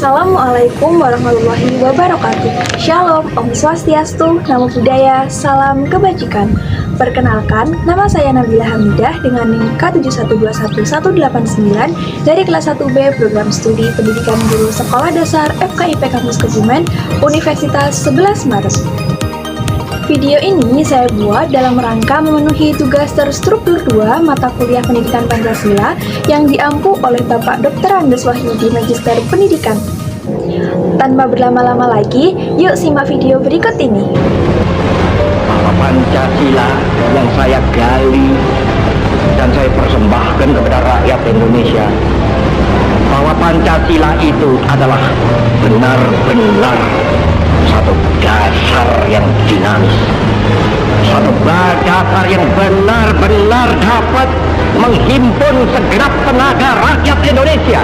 Assalamualaikum warahmatullahi wabarakatuh. Shalom, Om Swastiastu, Namo Buddhaya, Salam Kebajikan. Perkenalkan, nama saya Nabila Hamidah dengan NIM K7121189 dari kelas 1B Program Studi Pendidikan Guru Sekolah Dasar FKIP Kampus Kebumen, Universitas 11 Maret. Video ini saya buat dalam rangka memenuhi tugas terstruktur 2 mata kuliah Pendidikan Pancasila yang diampu oleh Bapak Dr. Andes Wahyudi, Magister Pendidikan. Tanpa berlama-lama lagi, yuk simak video berikut ini. Bahwa Pancasila yang saya gali dan saya persembahkan kepada rakyat Indonesia, bahwa Pancasila itu adalah benar-benar satu dasar yang dinamis, satu dasar yang benar-benar dapat menghimpun segenap tenaga rakyat Indonesia,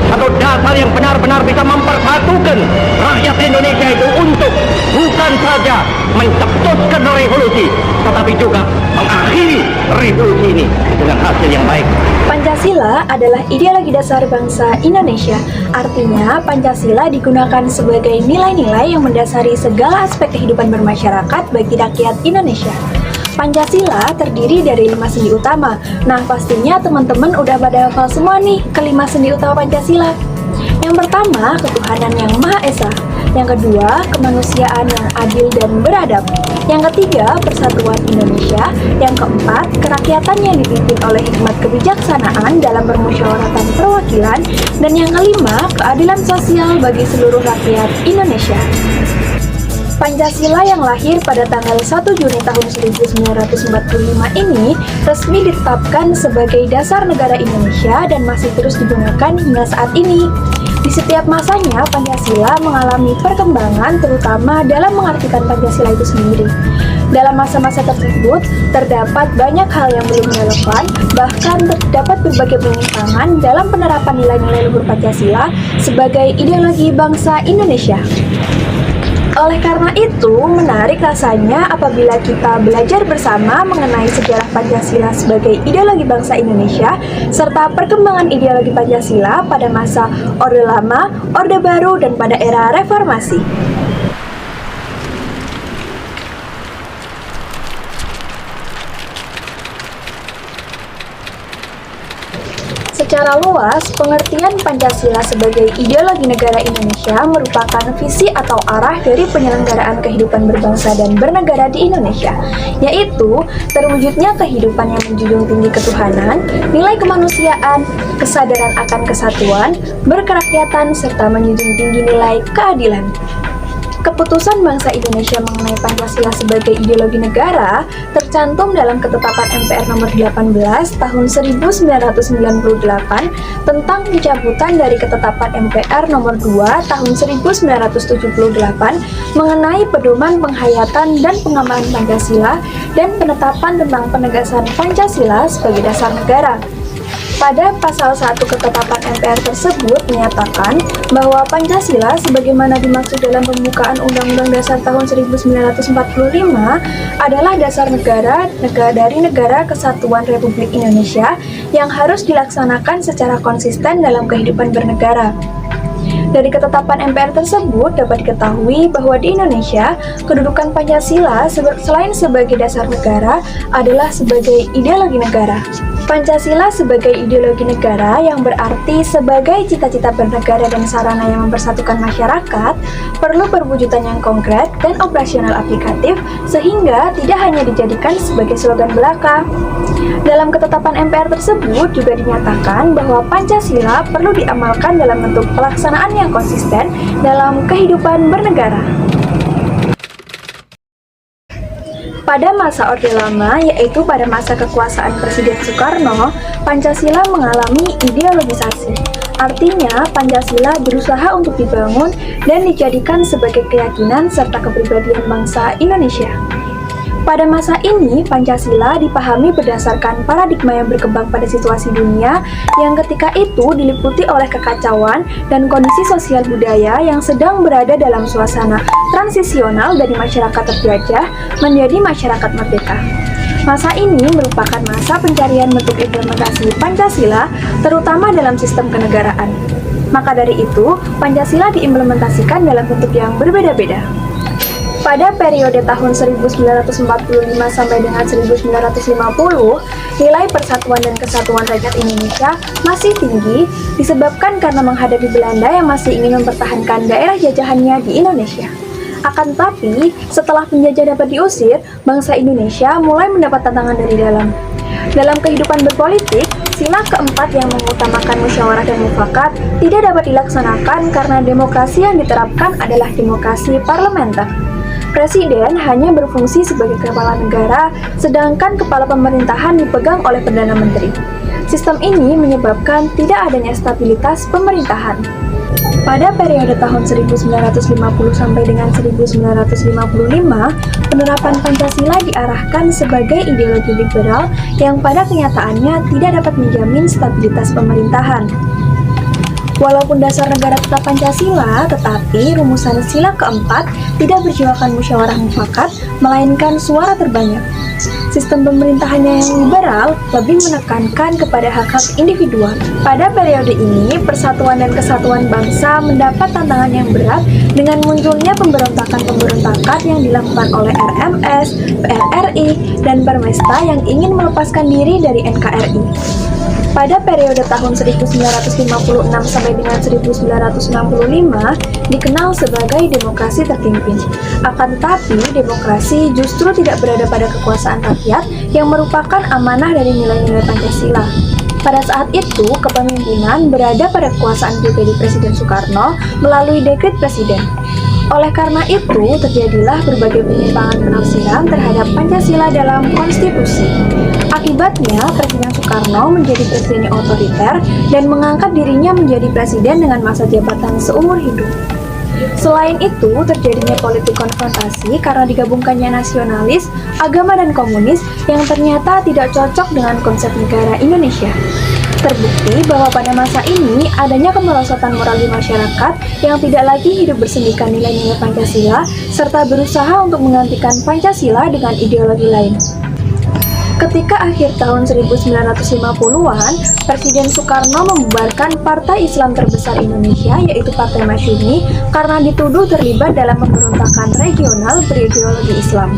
satu dasar yang benar-benar bisa mempersatukan rakyat Indonesia itu untuk bukan saja mencetuskan revolusi, tetapi juga mengakhiri revolusi ini dengan hasil yang baik. Pancasila adalah ideologi dasar bangsa Indonesia. Artinya, Pancasila digunakan sebagai nilai-nilai yang mendasari segala aspek kehidupan bermasyarakat bagi rakyat Indonesia. Pancasila terdiri dari 5 sendi utama. Nah, pastinya teman-teman udah pada hafal semua nih ke-5 sendi utama Pancasila. Yang pertama, ketuhanan yang Maha Esa. Yang kedua, kemanusiaan yang adil dan beradab. Yang ketiga, persatuan Indonesia. Yang keempat, kerakyatan yang dipimpin oleh hikmat kebijaksanaan dalam permusyawaratan perwakilan. Dan yang kelima, keadilan sosial bagi seluruh rakyat Indonesia. Pancasila yang lahir pada tanggal 1 Juni tahun 1945 ini resmi ditetapkan sebagai dasar negara Indonesia dan masih terus digunakan hingga saat ini. Di setiap masanya, Pancasila mengalami perkembangan terutama dalam mengartikan Pancasila itu sendiri. Dalam masa-masa tersebut, terdapat banyak hal yang belum relevan, bahkan terdapat berbagai penyimpangan dalam penerapan nilai-nilai luhur Pancasila sebagai ideologi bangsa Indonesia. Oleh karena itu, menarik rasanya apabila kita belajar bersama mengenai sejarah Pancasila sebagai ideologi bangsa Indonesia, serta perkembangan ideologi Pancasila pada masa Orde Lama, Orde Baru, dan pada era Reformasi. Secara luas, pengertian Pancasila sebagai ideologi negara Indonesia merupakan visi atau arah dari penyelenggaraan kehidupan berbangsa dan bernegara di Indonesia, yaitu terwujudnya kehidupan yang menjunjung tinggi ketuhanan, nilai kemanusiaan, kesadaran akan kesatuan, berkerakyatan, serta menjunjung tinggi nilai keadilan. Keputusan bangsa Indonesia mengenai Pancasila sebagai ideologi negara tercantum dalam Ketetapan MPR nomor 18 tahun 1998 tentang pencabutan dari Ketetapan MPR nomor 2 tahun 1978 mengenai pedoman penghayatan dan pengamalan Pancasila dan penetapan tentang penegasan Pancasila sebagai dasar negara. Pada pasal 1 Ketetapan MPR tersebut menyatakan bahwa Pancasila sebagaimana dimaksud dalam pembukaan Undang-Undang Dasar tahun 1945 adalah dasar negara dari Negara Kesatuan Republik Indonesia yang harus dilaksanakan secara konsisten dalam kehidupan bernegara. Dari ketetapan MPR tersebut dapat diketahui bahwa di Indonesia, kedudukan Pancasila selain sebagai dasar negara adalah sebagai ideologi negara. Pancasila sebagai ideologi negara yang berarti sebagai cita-cita bernegara dan sarana yang mempersatukan masyarakat perlu perwujudan yang konkret dan operasional aplikatif sehingga tidak hanya dijadikan sebagai slogan belaka. Dalam ketetapan MPR tersebut juga dinyatakan bahwa Pancasila perlu diamalkan dalam bentuk pelaksanaan yang konsisten dalam kehidupan bernegara. Pada masa Orde Lama, yaitu pada masa kekuasaan Presiden Soekarno, Pancasila mengalami ideologisasi. Artinya, Pancasila berusaha untuk dibangun dan dijadikan sebagai keyakinan serta kepribadian bangsa Indonesia. Pada masa ini, Pancasila dipahami berdasarkan paradigma yang berkembang pada situasi dunia yang ketika itu diliputi oleh kekacauan dan kondisi sosial budaya yang sedang berada dalam suasana transisional dari masyarakat terjajah menjadi masyarakat merdeka. Masa ini merupakan masa pencarian bentuk implementasi Pancasila, terutama dalam sistem kenegaraan. Maka dari itu, Pancasila diimplementasikan dalam bentuk yang berbeda-beda. Pada periode tahun 1945 sampai dengan 1950, nilai persatuan dan kesatuan rakyat Indonesia masih tinggi disebabkan karena menghadapi Belanda yang masih ingin mempertahankan daerah jajahannya di Indonesia. Akan tetapi, setelah penjajah dapat diusir, bangsa Indonesia mulai mendapat tantangan dari dalam. Dalam kehidupan berpolitik, sila keempat yang mengutamakan musyawarah dan mufakat tidak dapat dilaksanakan karena demokrasi yang diterapkan adalah demokrasi parlementer. Presiden hanya berfungsi sebagai kepala negara, sedangkan kepala pemerintahan dipegang oleh Perdana Menteri. Sistem ini menyebabkan tidak adanya stabilitas pemerintahan. Pada periode tahun 1950 sampai dengan 1955, penerapan Pancasila diarahkan sebagai ideologi liberal yang pada kenyataannya tidak dapat menjamin stabilitas pemerintahan. Walaupun dasar negara tetap Pancasila, tetapi rumusan sila keempat tidak berjiwakan musyawarah mufakat, melainkan suara terbanyak. Sistem pemerintahannya yang liberal lebih menekankan kepada hak-hak individual. Pada periode ini, persatuan dan kesatuan bangsa mendapat tantangan yang berat dengan munculnya pemberontakan-pemberontakan yang dilakukan oleh RMS, PRRI, dan Permesta yang ingin melepaskan diri dari NKRI. Pada periode tahun 1956 sampai dengan 1965 dikenal sebagai demokrasi terpimpin. Akan tetapi, demokrasi justru tidak berada pada kekuasaan rakyat yang merupakan amanah dari nilai-nilai Pancasila. Pada saat itu, kepemimpinan berada pada kekuasaan pribadi Presiden Soekarno melalui dekret Presiden. Oleh karena itu, terjadilah berbagai penyimpangan penafsiran terhadap Pancasila dalam konstitusi. Akibatnya, Presiden Soekarno menjadi presiden yang otoriter dan mengangkat dirinya menjadi presiden dengan masa jabatan seumur hidup. Selain itu, terjadinya politik konfrontasi karena digabungkannya nasionalis, agama, dan komunis yang ternyata tidak cocok dengan konsep negara Indonesia. Terbukti bahwa pada masa ini adanya kemerosotan moral di masyarakat yang tidak lagi hidup bersendikan nilai-nilai Pancasila serta berusaha untuk menggantikan Pancasila dengan ideologi lain. Ketika akhir tahun 1950-an, Presiden Soekarno membubarkan partai Islam terbesar Indonesia, yaitu Partai Masyumi, karena dituduh terlibat dalam pemberontakan regional berideologi Islam.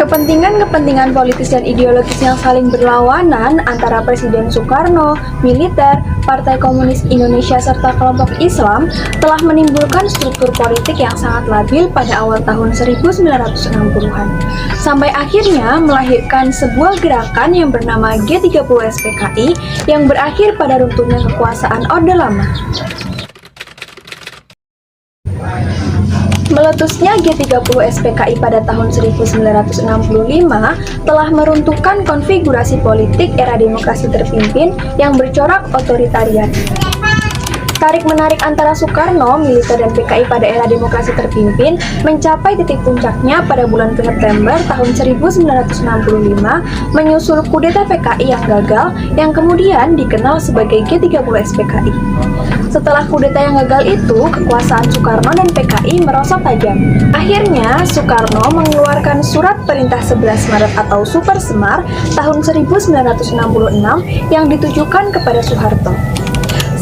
Kepentingan-kepentingan politis dan ideologis yang saling berlawanan antara Presiden Soekarno, militer, Partai Komunis Indonesia, serta kelompok Islam telah menimbulkan struktur politik yang sangat labil pada awal tahun 1960-an. Sampai akhirnya melahirkan sebuah gerakan yang bernama G30 SPKI yang berakhir pada runtuhnya kekuasaan Orde Lama. Meletusnya G30 SPKI pada tahun 1965 telah meruntuhkan konfigurasi politik era demokrasi terpimpin yang bercorak otoritarian. Tarik-menarik antara Soekarno, militer, dan PKI pada era demokrasi terpimpin mencapai titik puncaknya pada bulan September tahun 1965 menyusul kudeta PKI yang gagal yang kemudian dikenal sebagai G30 SPKI. Setelah kudeta yang gagal itu, kekuasaan Soekarno dan PKI merosot tajam. Akhirnya, Soekarno mengeluarkan Surat Perintah 11 Maret atau Super Semar tahun 1966 yang ditujukan kepada Soeharto.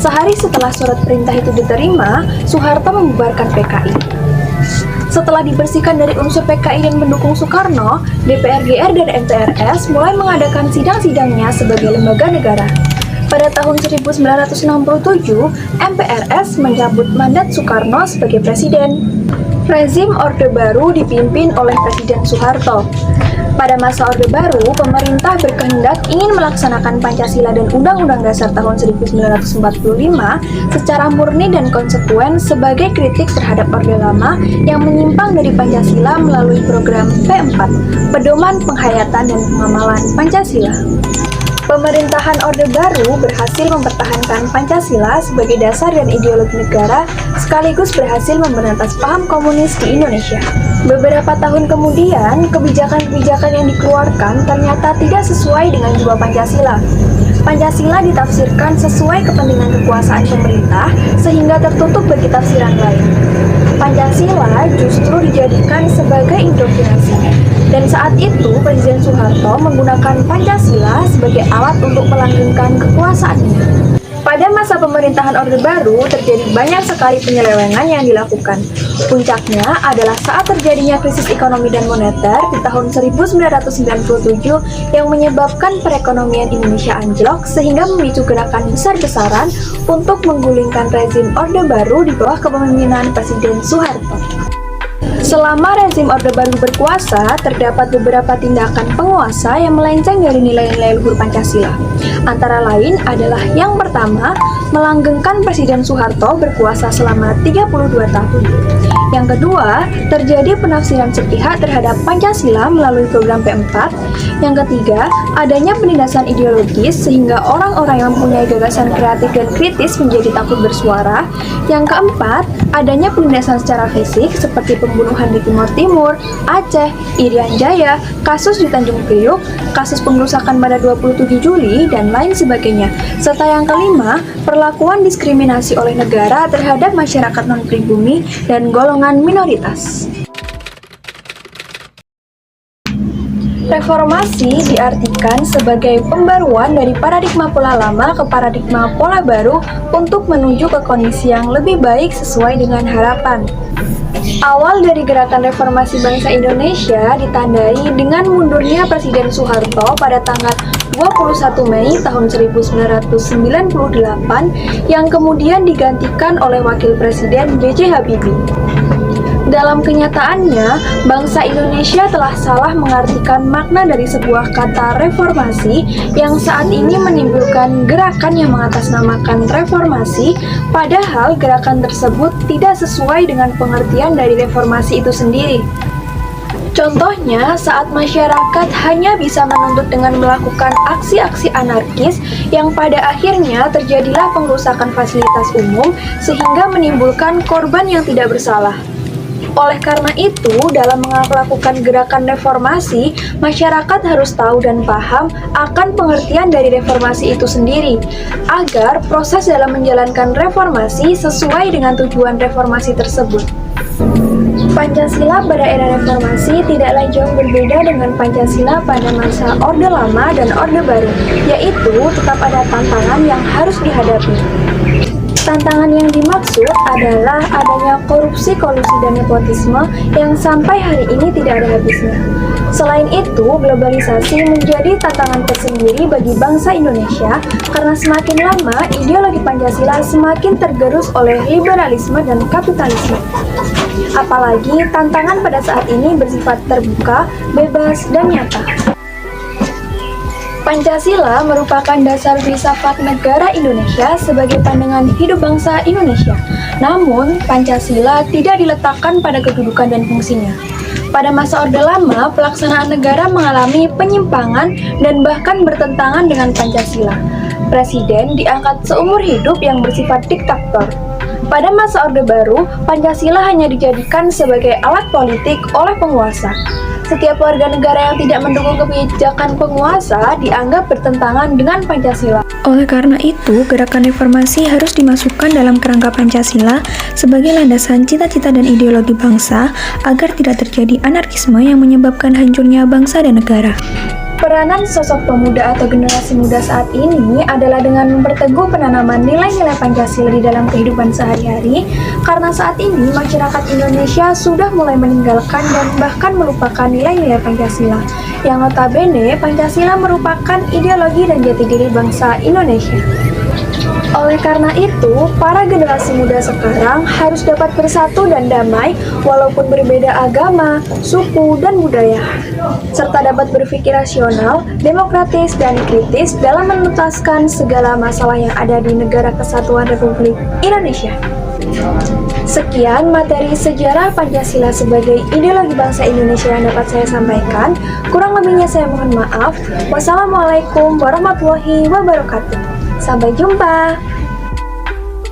Sehari setelah surat perintah itu diterima, Soeharto membubarkan PKI. Setelah dibersihkan dari unsur PKI dan pendukung Soekarno, DPR-GR dan MPRS mulai mengadakan sidang-sidangnya sebagai lembaga negara. Pada tahun 1967, MPRS mencabut mandat Soekarno sebagai presiden. Rezim Orde Baru dipimpin oleh Presiden Soeharto. Pada masa Orde Baru, pemerintah berkehendak ingin melaksanakan Pancasila dan Undang-Undang Dasar tahun 1945 secara murni dan konsekuen sebagai kritik terhadap Orde Lama yang menyimpang dari Pancasila melalui program P4, Pedoman Penghayatan dan Pengamalan Pancasila. Pemerintahan Orde Baru berhasil mempertahankan Pancasila sebagai dasar dan ideologi negara, sekaligus berhasil memberantas paham komunis di Indonesia. Beberapa tahun kemudian, kebijakan-kebijakan yang dikeluarkan ternyata tidak sesuai dengan jiwa Pancasila. Pancasila ditafsirkan sesuai kepentingan kekuasaan pemerintah, sehingga tertutup bagi tafsiran lain. Pancasila justru dijadikan sebagai indoktrinasi. Dan saat itu, Presiden Soeharto menggunakan Pancasila sebagai alat untuk melanggengkan kekuasaannya. Pada masa pemerintahan Orde Baru terjadi banyak sekali penyelewengan yang dilakukan. Puncaknya adalah saat terjadinya krisis ekonomi dan moneter di tahun 1997 yang menyebabkan perekonomian Indonesia anjlok sehingga memicu gerakan besar-besaran untuk menggulingkan rezim Orde Baru di bawah kepemimpinan Presiden Soeharto. Selama rezim Orde Baru berkuasa, terdapat beberapa tindakan penguasa yang melenceng dari nilai-nilai luhur Pancasila. Antara lain adalah yang pertama, melanggengkan Presiden Soeharto berkuasa selama 32 tahun. Yang kedua, terjadi penafsiran sepihak terhadap Pancasila melalui program P4. Yang ketiga, adanya penindasan ideologis sehingga orang-orang yang mempunyai gagasan kreatif dan kritis menjadi takut bersuara. Yang keempat, adanya penindasan secara fisik seperti pembunuhan di Timur Timur, Aceh, Irian Jaya, kasus di Tanjung Priuk, kasus pengerusakan pada 27 Juli, dan lain sebagainya. Serta yang kelima, perlakuan diskriminasi oleh negara terhadap masyarakat non-pribumi dan golongan minoritas. Reformasi diartikan sebagai pembaruan dari paradigma pola lama ke paradigma pola baru untuk menuju ke kondisi yang lebih baik sesuai dengan harapan. Awal dari gerakan reformasi bangsa Indonesia ditandai dengan mundurnya Presiden Soeharto pada tanggal 21 Mei tahun 1998 yang kemudian digantikan oleh Wakil Presiden B.J. Habibie. Dalam kenyataannya, bangsa Indonesia telah salah mengartikan makna dari sebuah kata reformasi yang saat ini menimbulkan gerakan yang mengatasnamakan reformasi, padahal gerakan tersebut tidak sesuai dengan pengertian dari reformasi itu sendiri. Contohnya, saat masyarakat hanya bisa menuntut dengan melakukan aksi-aksi anarkis yang pada akhirnya terjadilah pengrusakan fasilitas umum sehingga menimbulkan korban yang tidak bersalah. Oleh karena itu, dalam melakukan gerakan reformasi, masyarakat harus tahu dan paham akan pengertian dari reformasi itu sendiri, agar proses dalam menjalankan reformasi sesuai dengan tujuan reformasi tersebut. Pancasila pada era reformasi tidaklah jauh berbeda dengan Pancasila pada masa Orde Lama dan Orde Baru, yaitu tetap ada tantangan yang harus dihadapi. Tantangan yang dimaksud adalah adanya korupsi, kolusi, dan nepotisme yang sampai hari ini tidak ada habisnya. Selain itu, globalisasi menjadi tantangan tersendiri bagi bangsa Indonesia karena semakin lama ideologi Pancasila semakin tergerus oleh liberalisme dan kapitalisme. Apalagi tantangan pada saat ini bersifat terbuka, bebas, dan nyata. Pancasila merupakan dasar filsafat negara Indonesia sebagai pandangan hidup bangsa Indonesia. Namun, Pancasila tidak diletakkan pada kedudukan dan fungsinya. Pada masa Orde Lama, pelaksanaan negara mengalami penyimpangan dan bahkan bertentangan dengan Pancasila. Presiden diangkat seumur hidup yang bersifat diktator. Pada masa Orde Baru, Pancasila hanya dijadikan sebagai alat politik oleh penguasa. Setiap warga negara yang tidak mendukung kebijakan penguasa dianggap bertentangan dengan Pancasila. Oleh karena itu, gerakan reformasi harus dimasukkan dalam kerangka Pancasila sebagai landasan cita-cita dan ideologi bangsa agar tidak terjadi anarkisme yang menyebabkan hancurnya bangsa dan negara. Peranan sosok pemuda atau generasi muda saat ini adalah dengan memperteguh penanaman nilai-nilai Pancasila di dalam kehidupan sehari-hari, karena saat ini masyarakat Indonesia sudah mulai meninggalkan dan bahkan melupakan nilai-nilai Pancasila, yang notabene Pancasila merupakan ideologi dan jati diri bangsa Indonesia. Oleh karena itu, para generasi muda sekarang harus dapat bersatu dan damai walaupun berbeda agama, suku, dan budaya, serta dapat berpikir rasional, demokratis, dan kritis dalam menuntaskan segala masalah yang ada di Negara Kesatuan Republik Indonesia. Sekian materi sejarah Pancasila sebagai ideologi bangsa Indonesia yang dapat saya sampaikan. Kurang lebihnya saya mohon maaf. Wassalamualaikum warahmatullahi wabarakatuh. Sampai jumpa.